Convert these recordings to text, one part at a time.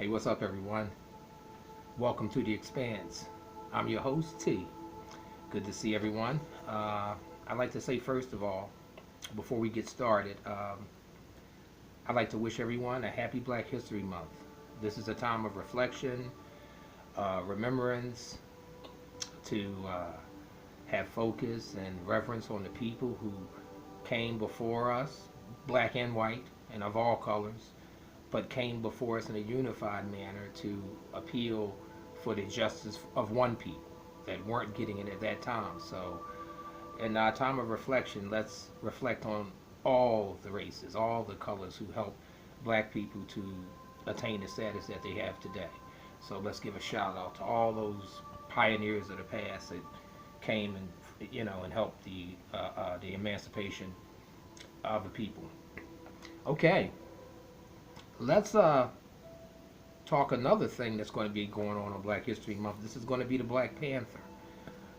Hey, what's up, everyone? Welcome to The Expanse. I'm your host, T. Good to see everyone. I'd like to say, first of all, before we get started, I'd like to wish everyone a happy Black History Month. This is a time of reflection, remembrance, to have focus and reverence on the people who came before us, black and white, and of all colors, but came before us in a unified manner to appeal for the justice of one people that weren't getting it at that time. So, in our time of reflection, let's reflect on all the races, all the colors who helped black people to attain the status that they have today. So let's give a shout out to all those pioneers of the past that came and and helped the emancipation of the people. Okay, let's talk another thing that's going to be going on Black History Month. This is going to be the Black Panther.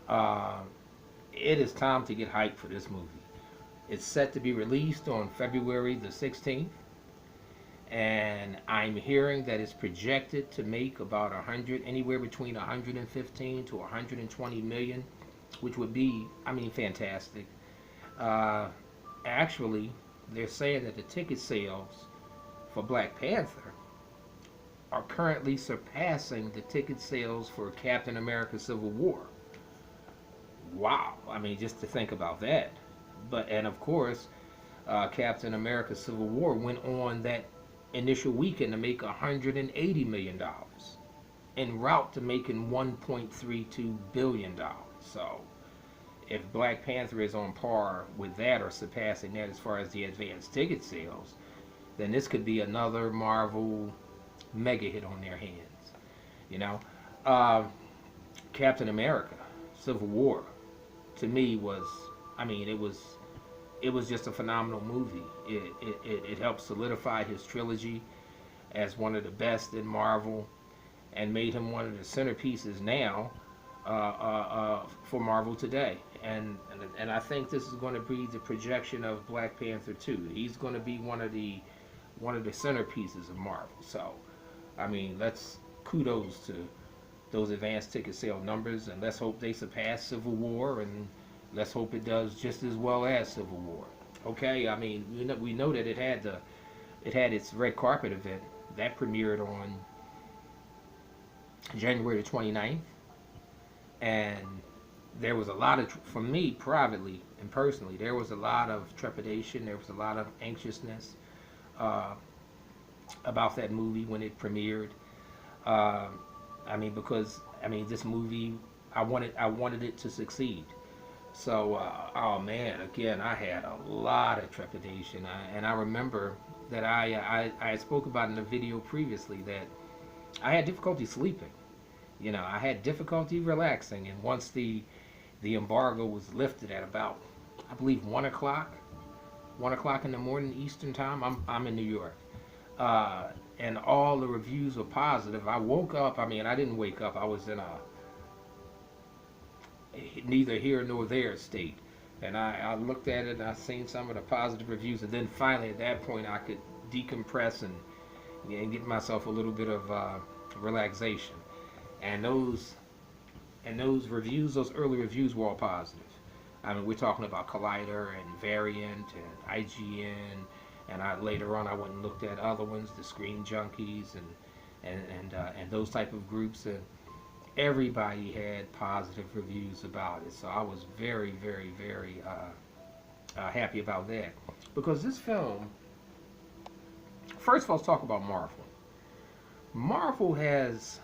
Uh, it is time to get hyped for this movie. It's set to be released on February the 16th, and I'm hearing that it's projected to make about 100, anywhere between 115 to 120 million, which would be, fantastic. Uh, Actually, they're saying that the ticket sales for Black Panther are currently surpassing the ticket sales for Captain America Civil War. Wow. Just to think about that. And of course, Captain America Civil War went on that initial weekend to make $180 million en route to making $1.32 billion. So if Black Panther is on par with that or surpassing that as far as the advanced ticket sales, then this could be another Marvel mega hit on their hands. You know, uh, Captain America Civil War to me was, it was just a phenomenal movie. It helped solidify his trilogy as one of the best in Marvel and made him one of the centerpieces now for Marvel today. And I think this is going to be the projection of Black Panther 2. He's going to be one of the centerpieces of Marvel. So, let's kudos to those advanced ticket sale numbers, and let's hope they surpass Civil War, and let's hope it does just as well as Civil War. Okay, we know that it had its red carpet event that premiered on January the 29th, and there was a lot of, for me privately and personally, there was a lot of trepidation, there was a lot of anxiousness uh, about that movie when it premiered. Uh, because this movie, I wanted it to succeed. So, oh man, again, I had a lot of trepidation, and I remember that I spoke about in a video previously that I had difficulty sleeping. I had difficulty relaxing, and once the embargo was lifted at about, I believe, 1 o'clock in the morning Eastern time. I'm in New York, and all the reviews were positive. I woke up. I didn't wake up. I was in a neither here nor there state. And I looked at it and I seen some of the positive reviews, and then finally at that point I could decompress and get myself a little bit of relaxation. And those reviews, those early reviews were all positive. We're talking about Collider and Variant and IGN, and later on I went and looked at other ones, the Screen Junkies and those type of groups, and everybody had positive reviews about it. So I was very, very, very happy about that, because this film. First of all, let's talk about Marvel. Marvel has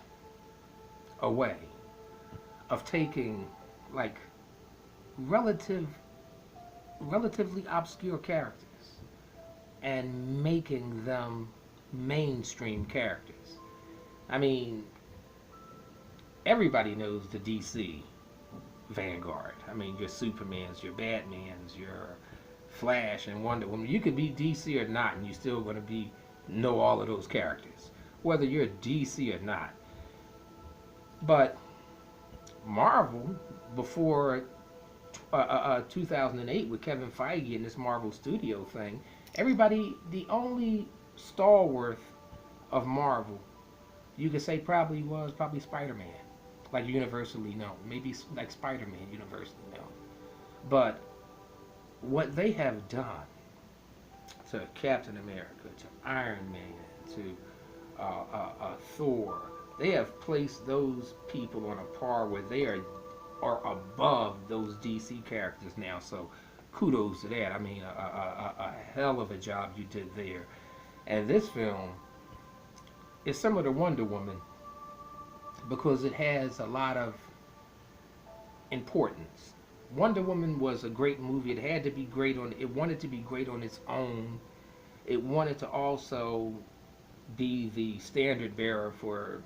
a way of taking like relatively obscure characters and making them mainstream characters. I mean, everybody knows the DC Vanguard. Your Supermans, your Batmans, your Flash and Wonder Woman. You could be DC or not, and you're still going to know all of those characters, whether you're DC or not. But Marvel, before 2008 with Kevin Feige and this Marvel Studio thing, everybody, the only stalwart of Marvel You could say probably Spider-Man, like universally known. Maybe like Spider-Man, universally known. But what they have done to Captain America, to Iron Man, to Thor, they have placed those people on a par where they are above those DC characters now. So kudos to that. I mean, a hell of a job you did there. And this film is similar to Wonder Woman because it has a lot of importance. Wonder Woman was a great movie. It had to be great on. It wanted to be great on its own. It wanted to also be the standard bearer for,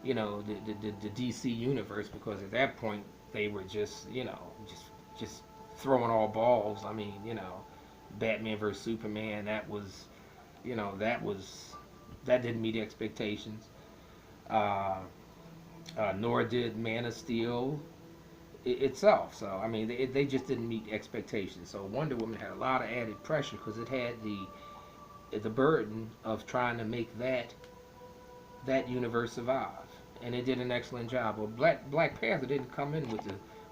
the DC universe, because at that point they were just, just throwing all balls. I mean, Batman versus Superman. That didn't meet expectations. Nor did Man of Steel itself. So I mean, they just didn't meet expectations. So Wonder Woman had a lot of added pressure because it had the burden of trying to make that universe survive, and it did an excellent job. Well, Black Panther didn't come in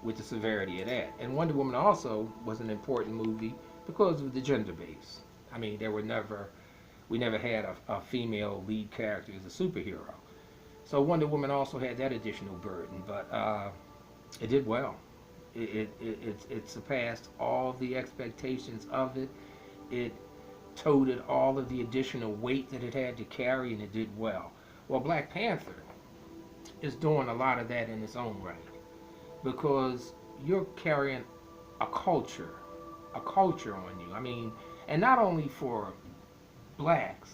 with the severity of that, and Wonder Woman also was an important movie because of the gender base. I mean, we never had a female lead character as a superhero. So Wonder Woman also had that additional burden, but it did well. It surpassed all the expectations of it. It toted all of the additional weight that it had to carry, and it did well. Well, Black Panther is doing a lot of that in its own right, because you're carrying a culture on you. I mean, and not only for blacks,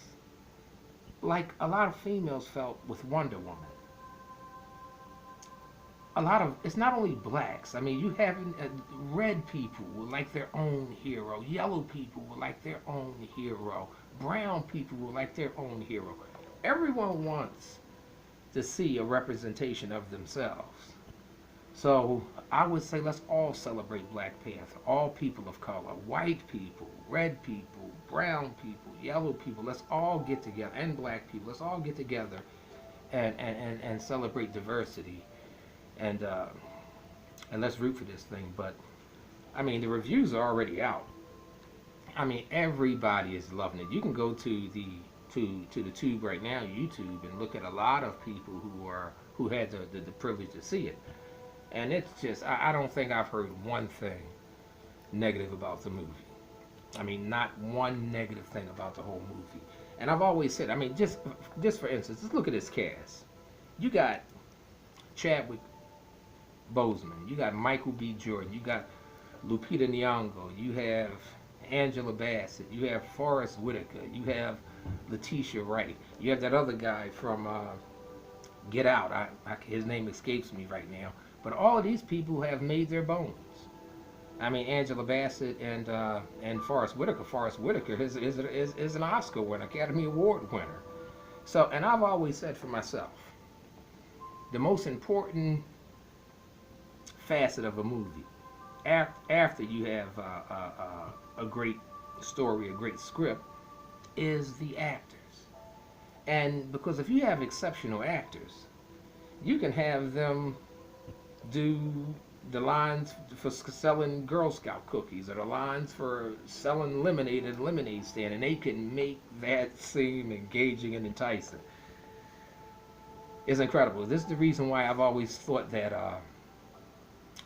like a lot of females felt with Wonder Woman. It's not only blacks. I mean, you have red people were like their own hero, yellow people were like their own hero, brown people were like their own hero. Everyone wants to see a representation of themselves. So I would say let's all celebrate Black Panther. All people of color, white people, red people, brown people, yellow people. Let's all get together, and black people. Let's all get together and celebrate diversity. And let's root for this thing. But I mean, the reviews are already out. I mean, everybody is loving it. You can go to the tube right now, YouTube, and look at a lot of people who had the privilege to see it. And it's just, I don't think I've heard one thing negative about the movie. I mean, not one negative thing about the whole movie. And I've always said, I mean, just for instance, let's look at this cast. You got Chadwick Boseman, you got Michael B. Jordan, you got Lupita Nyong'o, you have Angela Bassett, you have Forrest Whitaker, you have Letitia Wright, you have that other guy from Get Out. His name escapes me right now. But all of these people have made their bones. I mean, Angela Bassett and Forrest Whitaker. Forrest Whitaker is an Oscar winner, Academy Award winner. So, and I've always said for myself, the most important facet of a movie, after you have a great story, a great script, is the actors. And because if you have exceptional actors, you can have them do the lines for selling Girl Scout cookies, or the lines for selling lemonade at a lemonade stand, and they can make that seem engaging and enticing. It's incredible. This is the reason why I've always thought that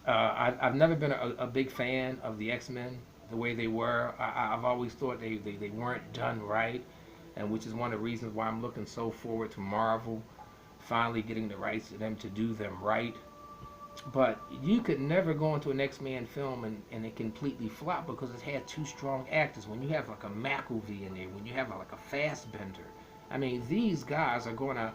I've never been a big fan of the X-Men the way they were. I've always thought they weren't done right, and which is one of the reasons why I'm looking so forward to Marvel finally getting the rights to them to do them right. But you could never go into an X-Men film and it completely flop because it had two strong actors. When you have like a McAvee in there, when you have like a Fassbender, I mean, these guys are going to,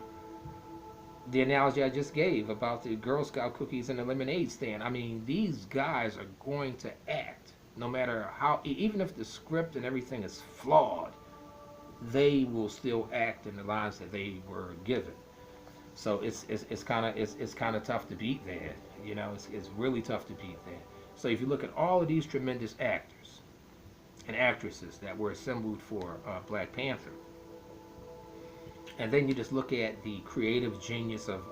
the analogy I just gave about the Girl Scout cookies and the lemonade stand, I mean, these guys are going to act no matter how, even if the script and everything is flawed, they will still act in the lines that they were given. So it's kind of tough to beat that. You know, it's really tough to beat that. So if you look at all of these tremendous actors and actresses that were assembled for Black Panther, And then you just look at the creative genius of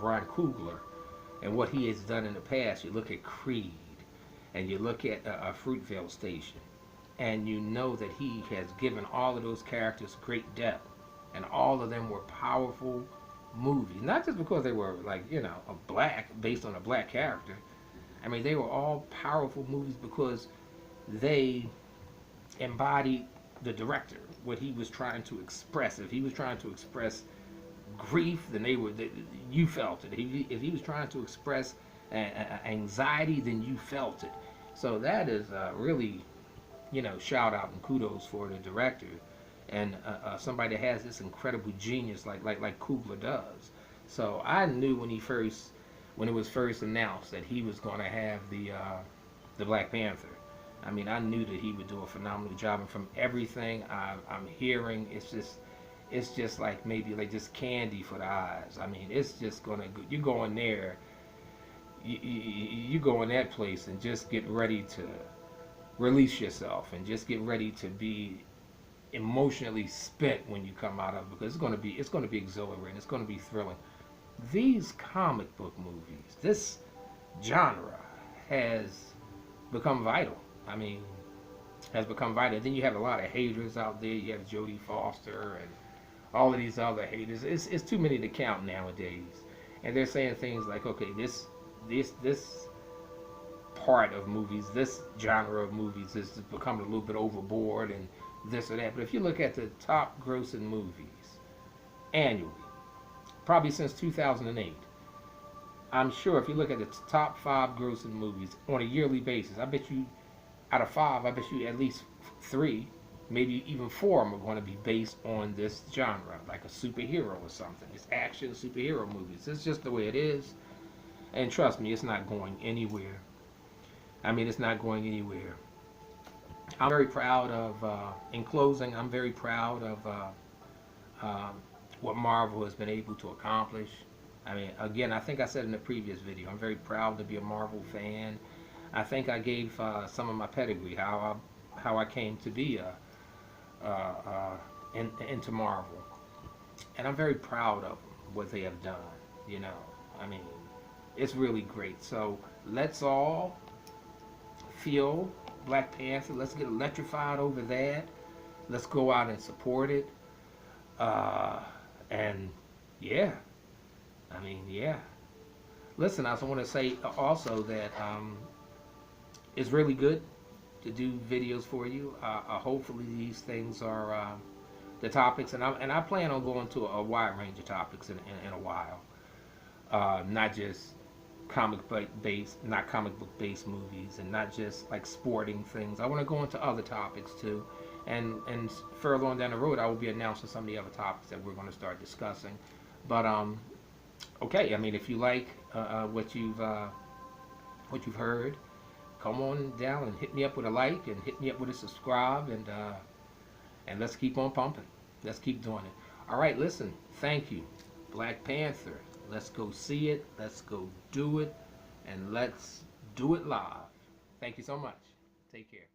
Ron Coogler and what he has done in the past. You look at Creed, and you look at Fruitvale Station, and you know that he has given all of those characters great depth, and all of them were powerful movies. Not just because they were like, you know, a black, based on a black character. I mean, they were all powerful movies because they embodied the director, what he was trying to express. If he was trying to express grief, then you felt it. If he was trying to express anxiety, then you felt it. So that is really, you know, shout out and kudos for the director and somebody that has this incredible genius like Coogler does. So I knew when it was first announced that he was going to have the Black Panther. I mean, I knew that he would do a phenomenal job, and from everything I'm hearing, it's just like maybe like just candy for the eyes. I mean, it's just gonna you go in there, you go in that place and just get ready to release yourself and just get ready to be emotionally spent when you come out of it, because it's gonna be exhilarating. It's gonna be thrilling. These comic book movies, this genre has become vital. I mean, has become vital. Then you have a lot of haters out there. You have Jodie Foster and all of these other haters. It's too many to count nowadays. And they're saying things like, okay, this part of movies, this genre of movies is becoming a little bit overboard and this or that. But if you look at the top grossing movies annually, probably since 2008, I'm sure if you look at the top 5 grossing movies on a yearly basis, I bet you out of 5, I bet you at least 3, maybe even 4 of them are going to be based on this genre, like a superhero or something. It's action superhero movies. It's just the way it is. And trust me, it's not going anywhere. I mean, it's not going anywhere. I'm very proud of, in closing, I'm very proud of what Marvel has been able to accomplish. I mean, again, I think I said in the previous video, I'm very proud to be a Marvel fan. I think I gave some of my pedigree, how I came to be into Marvel, and I'm very proud of them, what they have done. You know, I mean, it's really great. So let's all feel Black Panther. Let's get electrified over that. Let's go out and support it. And yeah, I mean, yeah. Listen, I also want to say also that it's really good to do videos for you. Hopefully these things are the topics, and I plan on going to a wide range of topics in a while. Not just not comic book based movies, and not just like sporting things. I want to go into other topics too, and further on down the road, I will be announcing some of the other topics that we're going to start discussing. But okay, I mean, if you like what you've heard, come on down and hit me up with a like and hit me up with a subscribe, and let's keep on pumping. Let's keep doing it. All right, listen, thank you. Black Panther. Let's go see it. Let's go do it. And let's do it live. Thank you so much. Take care.